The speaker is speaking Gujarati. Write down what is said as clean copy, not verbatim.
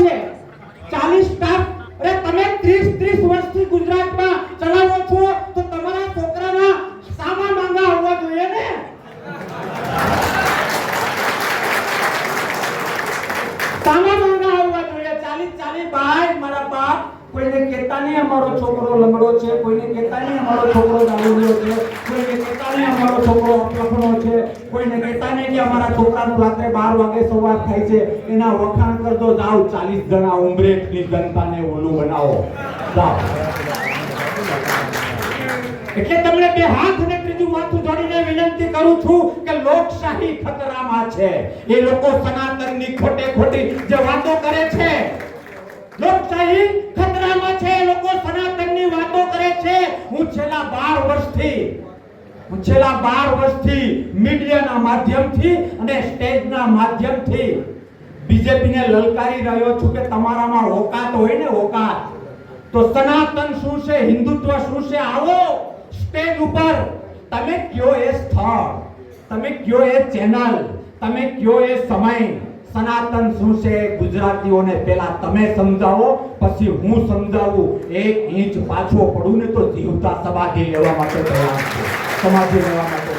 છે 40 સ્ટાફ. અરે તમે 30 વર્ષથી ગુજરાતમાં ચલાવો છો તો તમારા છોકરાના સામા માંગા હોવા જોઈએ ને. સામા માંગા હોવા જોઈએ. 40 ભાઈ મારા બાપ કોઈને કહેતા નહીં અમારો છોકરો લંગડો છે, કોઈને કહેતા નહીં અમારો છોકરો દારૂડિયો છે, કોઈને કહેતા નહીં અમારો છોકરો અપલખણો છે, કોઈને કહેતા નહીં કે અમારા છોકરાનું રાત્રે 12 વાગે સવાર થાય છે. એના વખાણ કરતો જાઓ. 40 જણા ઉમરેઠની જનતાને ઓલું બનાવો જાઓ. એટલે તમને બે હાથ અને ત્રીજું માથું જોડીને વિનંતી કરું છું કે લોકશાહી ખતરામાં છે. એ લોકો સનાતનની ખોટી જે વાતો કરે છે, લોકશાહી ખતરામાં છે. લોકો સનાતનની વાતો કરે છે. હું છેલ્લા 12 વર્ષથી મીડિયાના માધ્યમથી અને સ્ટેજના માધ્યમથી બીજેપીને લલકારી રહ્યો છું કે તમારામાં ઓકાત હોય ને, ઓકાત તો સનાતન શું છે, હિન્દુત્વ શું છે, આવો સ્ટેજ ઉપર. તમે કયો એ સ્થળ, તમે કયો એ ચેનલ, તમે કયો એ સમય. સનાતન શું છે ગુજરાતીઓને પહેલા તમે સમજાવો, પછી હું સમજાવું. 1 ઇંચ પાછો પડું ને તો જીવતા સમાધિ લેવા માટે તૈયાર છું. સમાધિ લેવા માટે